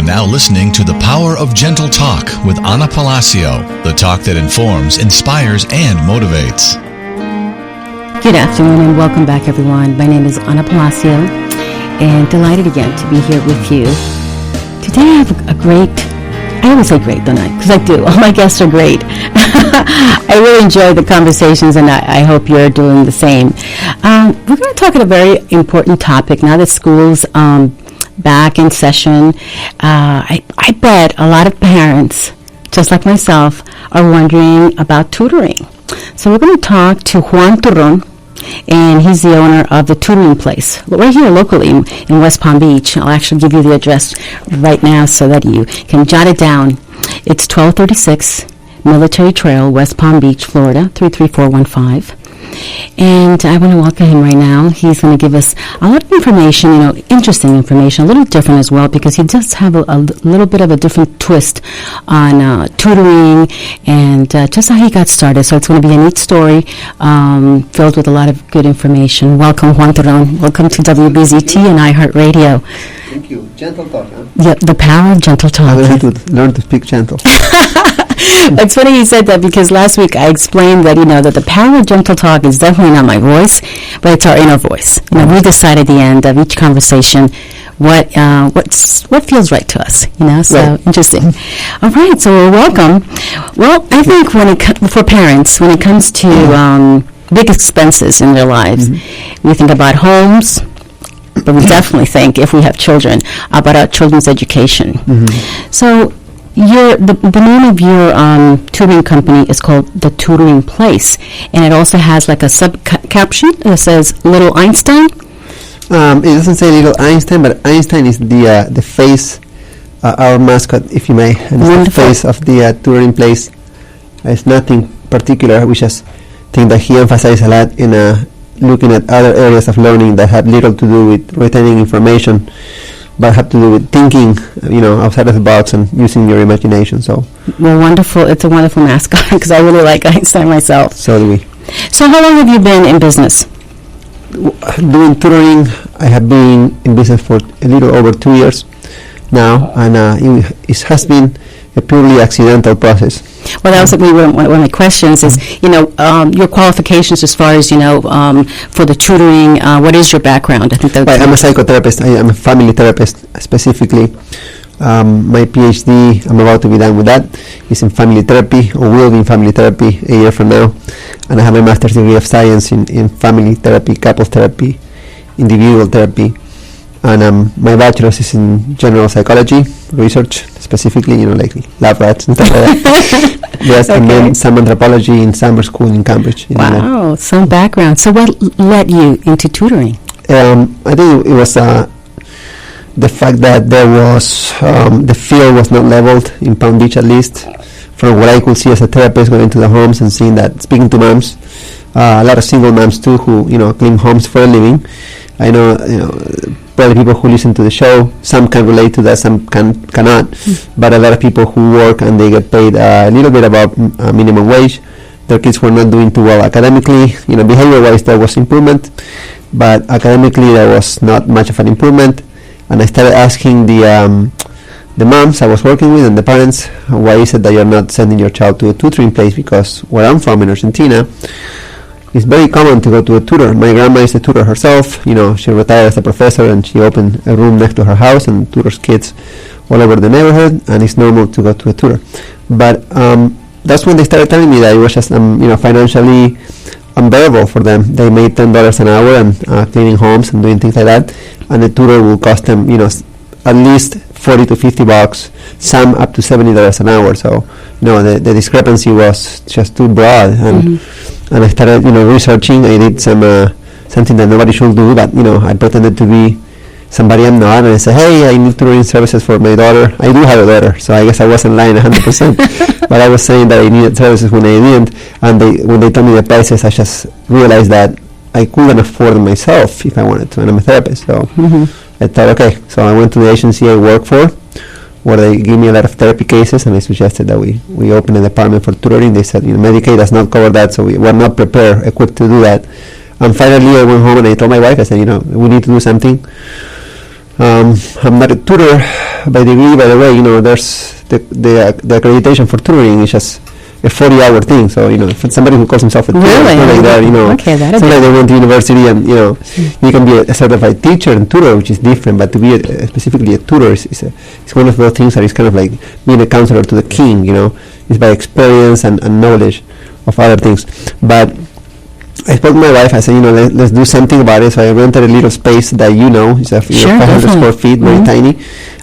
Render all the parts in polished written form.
now listening to The Power of Gentle Talk with Ana Palacio, the talk that informs, inspires, and motivates. Good afternoon and welcome back, everyone. My name is Ana Palacio, and delighted again to be here with you. Today I have a great, I always say great, don't I? Because I do. All my guests are great. I really enjoy the conversations, and I hope you're doing the same. We're going to talk about a very important topic now that school's back in session. I bet a lot of parents, just like myself, are wondering about tutoring. So we're going to talk to Juan Turón, and he's the owner of the Tutoring place right here locally in West Palm Beach. I'll actually give you the address right now so that you can jot it down. It's 1236 Military Trail, West Palm Beach, Florida, 33415. And I want to welcome him right now. He's going to give us a lot of information, interesting information, a little different as well, because he does have a little bit of a different twist on tutoring and just how he got started. So it's going to be a neat story filled with a lot of good information. Welcome, Juan Turón. Welcome to WBZT and iHeartRadio. Thank you. Gentle talk, huh? Yeah, the power of gentle talk. I will have to learn to speak gentle. It's funny you said that, because last week I explained that, that the power of gentle talk is definitely not my voice, but it's our inner voice. We decide at the end of each conversation what feels right to us, so right. Interesting. All right, so welcome. Well, I think for parents, when it comes to big expenses in their lives, we think about homes, but we definitely think, if we have children, about our children's education. So the name of your tutoring company is called the Tutoring Place, and it also has like a sub-caption that says Little Einstein. It doesn't say Little Einstein, but Einstein is the face, our mascot, if you may, and it's the face of the Tutoring Place. It's nothing particular. We just think that he emphasizes a lot in looking at other areas of learning that have little to do with retaining information, but have to do with thinking, outside of the box and using your imagination. So, well, wonderful. It's a wonderful mascot, because I really like Einstein myself. So do we. So how long have you been in business? Doing tutoring, I have been in business for a little over 2 years now, and it has been a purely accidental process. Well, that was one of my questions is, your qualifications as far as, for the tutoring, what is your background? I think I'm a psychotherapist. I am a family therapist specifically. My PhD, I'm about to be done with that, is in family therapy, or will be in family therapy a year from now. And I have a master's degree of science in family therapy, couples therapy, individual therapy. And my bachelor's is in general psychology, research, specifically, like lab rats and stuff like that. Yes, okay. And then some anthropology in summer school in Cambridge. Wow, some background. So what led you into tutoring? I think it was the fact that there was, the field was not leveled in Palm Beach, at least, from what I could see as a therapist going to the homes and seeing that, speaking to moms, a lot of single moms too, who, clean homes for a living. I know, probably people who listen to the show, some can relate to that, some cannot, but a lot of people who work and they get paid a little bit above minimum wage. Their kids were not doing too well academically. Behavior-wise there was improvement, but academically there was not much of an improvement. And I started asking the moms I was working with and the parents, why is it that you're not sending your child to a tutoring place? Because where I'm from in Argentina, it's very common to go to a tutor. My grandma is a tutor herself. She retired as a professor, and she opened a room next to her house and tutors kids all over the neighborhood, and it's normal to go to a tutor. But that's when they started telling me that it was just financially unbearable for them. They made $10 an hour and cleaning homes and doing things like that, and a tutor will cost them at least $40 to $50, some up to $70 an hour. So the discrepancy was just too broad, and I started researching. I did something that nobody should do, but I pretended to be somebody I'm not, and I said, hey, I need tutoring services for my daughter. I do have a daughter, so I guess I wasn't lying 100%. But I was saying that I needed services when I didn't, and when they told me the prices, I just realized that I couldn't afford them myself if I wanted to, and I'm a therapist. So I thought, okay, so I went to the agency I work for, where they gave me a lot of therapy cases, and I suggested that we open a department for tutoring. They said, Medicaid does not cover that, so we were not equipped to do that. And finally, I went home and I told my wife, I said, we need to do something. I'm not a tutor by degree, by the way. There's the accreditation for tutoring is just a 40-hour thing. So, if it's somebody who calls himself a tutor, Really? like that, Okay, that'd it's not be- like they went to university and, you can be a certified teacher and tutor, which is different, but to be specifically a tutor is one of those things that is kind of like being a counselor to the king, It's by experience and knowledge of other things. But I spoke to my wife. I said, let's do something about it. So I rented a little space that it's a Sure, 500 definitely. square feet, very Mhm. tiny,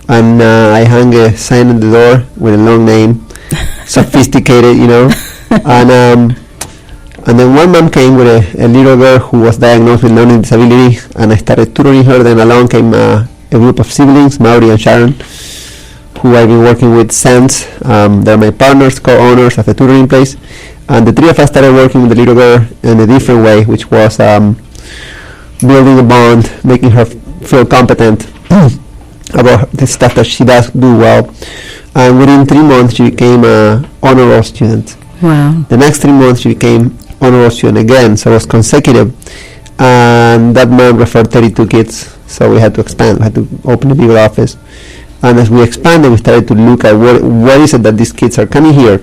and I hung a sign on the door with a long name, sophisticated, and then one mom came with a little girl who was diagnosed with learning disability, and I started tutoring her. Then along came a group of siblings, Mauri and Sharon, who I've been working with since. They're my partners, co-owners of the tutoring place. And the three of us started working with the little girl in a different way, which was building a bond, making her feel competent about the stuff that she does do well. And within 3 months, she became an honor roll student. Wow. The next 3 months, she became honor roll student again, so it was consecutive. And that month referred 32 kids, so we had to expand. We had to open a bigger office. And as we expanded, we started to look at what is it that these kids are coming here.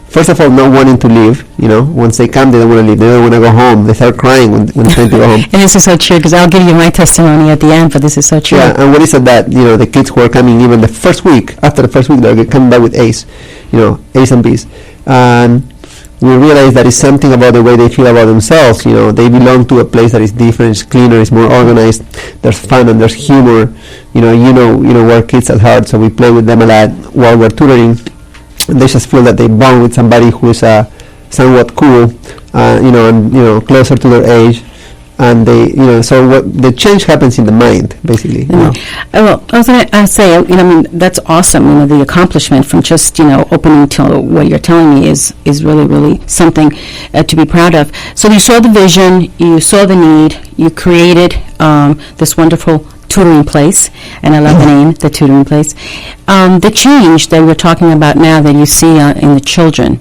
First of all, not wanting to leave. Once they come, they don't want to leave. They don't want to go home. They start crying when it's time to go home. And this is so true, because I'll give you my testimony at the end, but this is so true. Yeah, and what is it that, the kids who are coming even the first week, after the first week, they're coming back with A's, A's and B's. And we realize that it's something about the way they feel about themselves. They belong to a place that is different, it's cleaner, it's more organized, there's fun and there's humor. We're kids at heart, so we play with them a lot while we're tutoring. And they just feel that they bond with somebody who is somewhat cool, and closer to their age, and they, so what the change happens in the mind, basically. Well, I was going to say, that's awesome. The accomplishment from just, opening to what you're telling me is really, really something to be proud of. So you saw the vision, you saw the need, you created this wonderful tutoring place, and I love the name, the tutoring place. The change that we're talking about now that you see in the children,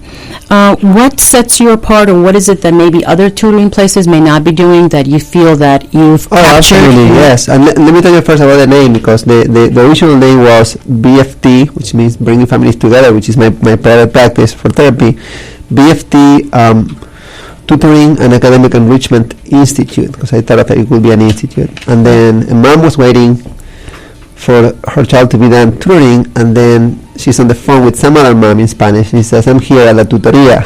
what sets you apart, or what is it that maybe other tutoring places may not be doing that you feel that you've captured? Absolutely, yes. And let me tell you first about the name, because the original name was BFT, which means Bringing Families Together, which is my private practice for therapy. BFT, Tutoring and Academic Enrichment Institute, because I thought that it would be an institute. And then a mom was waiting for her child to be done tutoring, and then she's on the phone with some other mom in Spanish. She says, "I'm here at La Tutoría."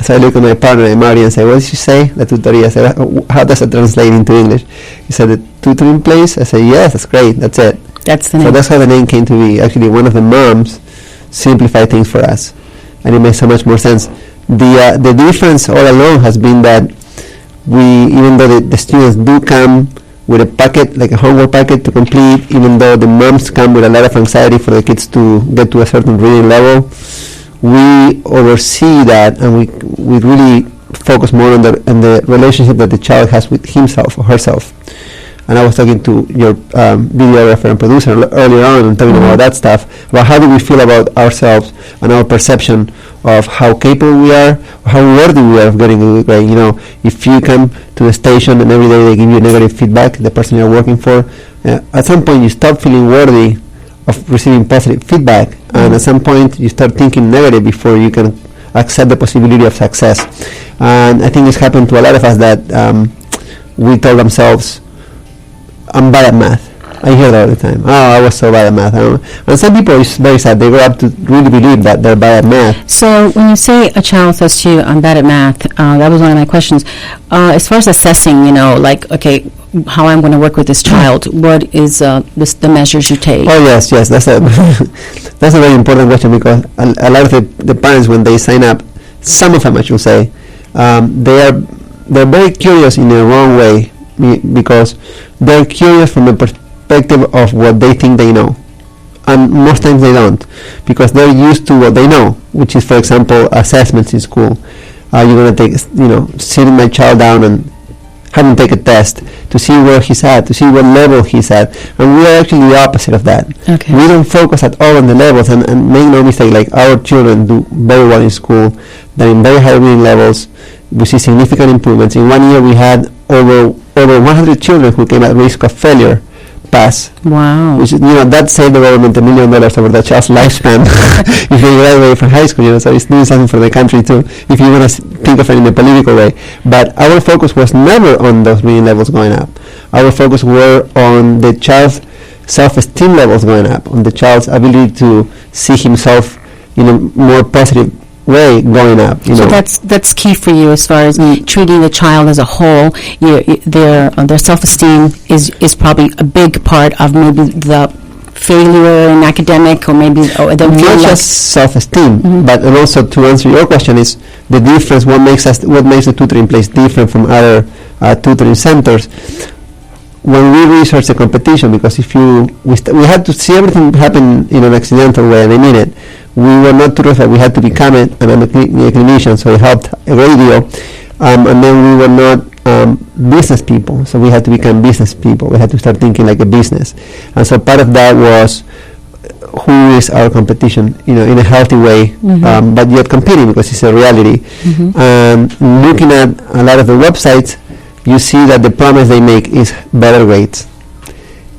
So I look at my partner, Mauri, and say, "What did she say? La Tutoría." I said, "How does it translate into English?" He said, "The tutoring place." I said, "Yes, that's great. That's it." That's the name. So that's how the name came to be. Actually, one of the moms simplified things for us, and it makes so much more sense. The difference all along has been that even though the students do come with a packet, like a homework packet to complete, even though the moms come with a lot of anxiety for the kids to get to a certain reading level, we oversee that, and we really focus more on the relationship that the child has with himself or herself. And I was talking to your videographer and producer earlier on and talking about that stuff, about how do we feel about ourselves and our perception of how capable we are, how worthy we are of getting a good grade. If you come to the station and every day they give you negative feedback, the person you're working for, at some point you stop feeling worthy of receiving positive feedback, and at some point you start thinking negative before you can accept the possibility of success. And I think it's happened to a lot of us that we told themselves, "I'm bad at math." I hear that all the time. "Oh, I was so bad at math." And some people, it's very sad, they grow up to really believe that they're bad at math. So when you say a child says to you, "I'm bad at math," that was one of my questions. As far as assessing, okay, how I'm going to work with this child, what is the measures you take? Oh, yes, that's a that's a very important question, because a lot of the parents, when they sign up, some of them, I should say, they're very curious in the wrong way, because they're curious from the perspective of what they think they know, and most times they don't, because they're used to what they know, which is, for example, assessments in school. You're going to take, sitting my child down and have him take a test to see where he's at, to see what level he's at, and we are actually the opposite of that. Okay. We don't focus at all on the levels, and make no mistake, like, our children do very well in school. They're in very high reading levels. We see significant improvements. In 1 year we had over 100 children who came at risk of failure, pass. Wow. Which is, that saved the government $1 million over the child's lifespan if they graduate from high school. So it's doing something for the country too, if you want to think of it in a political way. But our focus was never on those reading levels going up. Our focus were on the child's self-esteem levels going up, on the child's ability to see himself in a more positive way going up. So that's key for you as far as treating the child as a whole. Their self-esteem is probably a big part of maybe the failure in academic, or maybe not just self-esteem, but and also to answer your question is the difference. What makes the tutoring place different from other tutoring centers? When we research the competition, because we had to see everything happen in an accidental way, and I mean it. We were not terrified. We had to become it, and I'm a clinician, so it helped a great deal. And then we were not business people, so we had to become business people. We had to start thinking like a business. And so part of that was who is our competition, in a healthy way, but yet competing, because it's a reality. And looking at a lot of the websites, you see that the promise they make is better grades.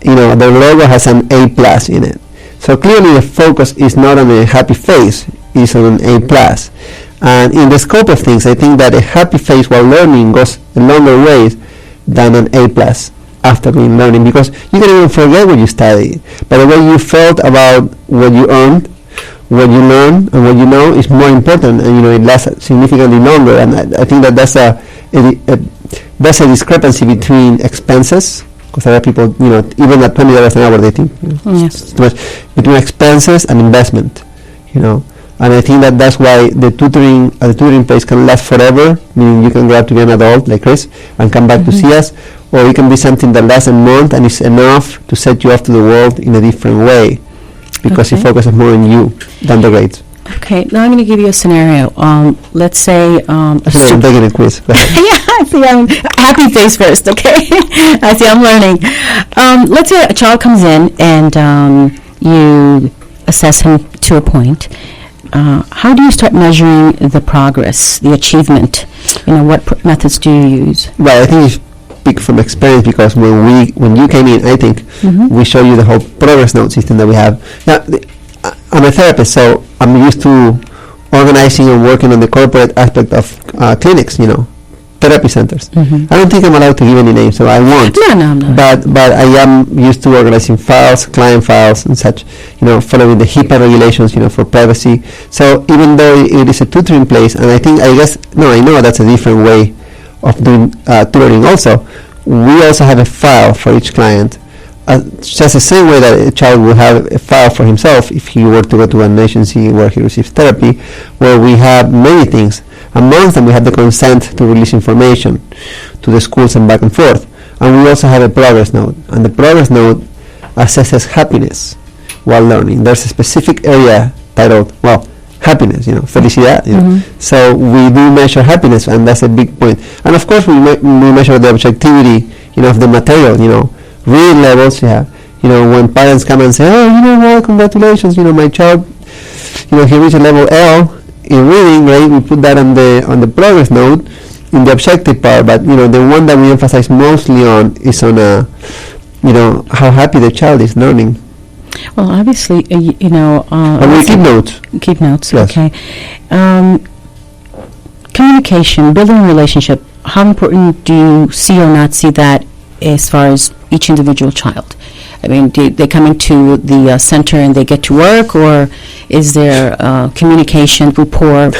Their logo has an A+ in it. So clearly the focus is not on a happy face, it's on an A+. And in the scope of things, I think that a happy face while learning goes a longer ways than an A+ after being learning, because you can even forget what you studied. But the way you felt about what you earned, what you learned, and what you know is more important, and it lasts significantly longer. And I think that that's a discrepancy between expenses, because there are people, even at $20 an hour, they think yes, too much, between expenses and investment, and I think that that's why the tutoring place can last forever, meaning you can grow up to be an adult like Chris and come back to see us, or it can be something that lasts a month and is enough to set you off to the world in a different way, because it focuses more on you than the grades. Okay, now I'm going to give you a scenario. Let's say I'm taking a quiz. yeah, I see. I'm happy face first. Okay, I see. I'm learning. Let's say a child comes in and you assess him to a point. How do you start measuring the progress, the achievement? What methods do you use? Well, I think you speak from experience, because when you came in, I think we show you the whole progress note system that we have. Now, I'm a therapist, so I'm used to organizing and working on the corporate aspect of clinics, therapy centers. I don't think I'm allowed to give any names, so I won't. No. But I am used to organizing files, client files, and such, following the HIPAA regulations, for privacy. So even though it is a tutoring place, and I know that's a different way of doing tutoring also, we also have a file for each client. Just the same way that a child will have a file for himself if he were to go to an agency where he receives therapy, where we have many things. Amongst them, we have the consent to release information to the schools and back and forth. And we also have a progress note. And the progress note assesses happiness while learning. There's a specific area titled, happiness, felicidad. So we do measure happiness, and that's a big point. And of course, we measure the objectivity, of the material, reading levels, when parents come and say, congratulations, my child, he reached a level L in reading, right? We put that on the progress note in the objective part, but the one that we emphasize mostly on is on how happy the child is learning. Well, obviously, and we keep notes. Keep notes, yes. Okay. Communication, building a relationship. How important do you see or not see that as far as each individual child? I mean, do they come into the center and they get to work, or is there communication, rapport?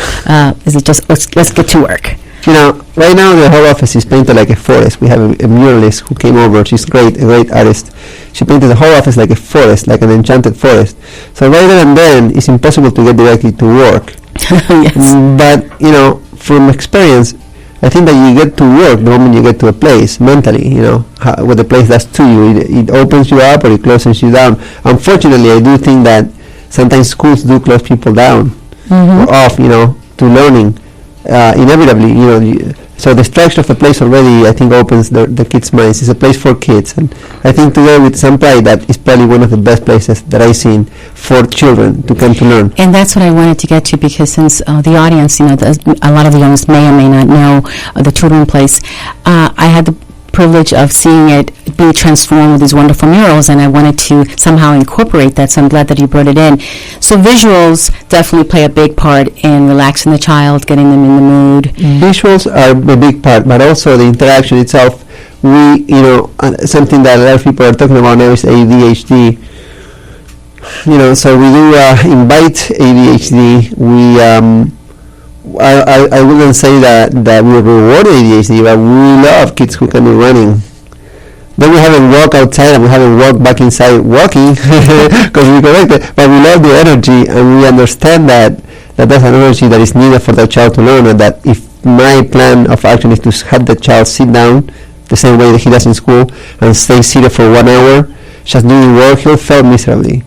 Is it just let's get to work? Right now the whole office is painted like a forest. We have a muralist who came over. She's a great artist. She painted the whole office like a forest, like an enchanted forest. So right there and then, it's impossible to get directly to work. Yes. But from experience, I think that you get to work the moment you get to a place mentally, what the place does to you. It opens you up or it closes you down. Unfortunately, I do think that sometimes schools do close people down or off, to learning. Inevitably, so the structure of the place already, I think, opens the kids' minds. It's a place for kids, and I think today with some pride that is probably one of the best places that I've seen for children to come to learn. And that's what I wanted to get to, because since the audience, a lot of the youngest may or may not know the tutoring place, I had the privilege of seeing it be transformed with these wonderful murals, and I wanted to somehow incorporate that, so I'm glad that you brought it in. So visuals definitely play a big part in relaxing the child, getting them in the mood. Visuals are a big part, but also the interaction itself. Something that a lot of people are talking about now is ADHD. So we do invite ADHD. I wouldn't say that we reward ADHD, but we love kids who can do running. Then we haven't walked outside and we haven't walked back inside walking because we correct it. But we love the energy, and we understand that that's an energy that is needed for the child to learn, and that if my plan of action is to have the child sit down the same way that he does in school and stay seated for 1 hour just doing work, he'll fail miserably.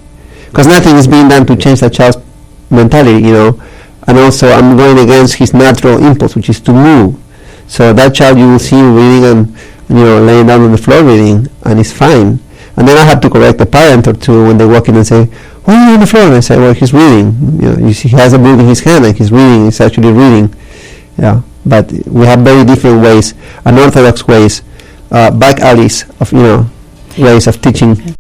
Because nothing is being done to change the child's mentality, And also I'm going against his natural impulse, which is to move. So that child, you will see him reading and laying down on the floor reading, and it's fine. And then I have to correct a parent or two when they walk in and say, "Why are you on the floor?" And I say, "Well, he's reading. You see, he has a book in his hand and he's reading. He's actually reading." Yeah. But we have very different ways, unorthodox ways, back alleys of ways of teaching.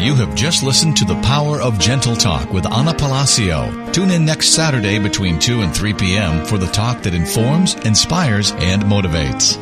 You have just listened to The Power of Gentle Talk with Ana Palacio. Tune in next Saturday between 2 and 3 p.m. for the talk that informs, inspires, and motivates.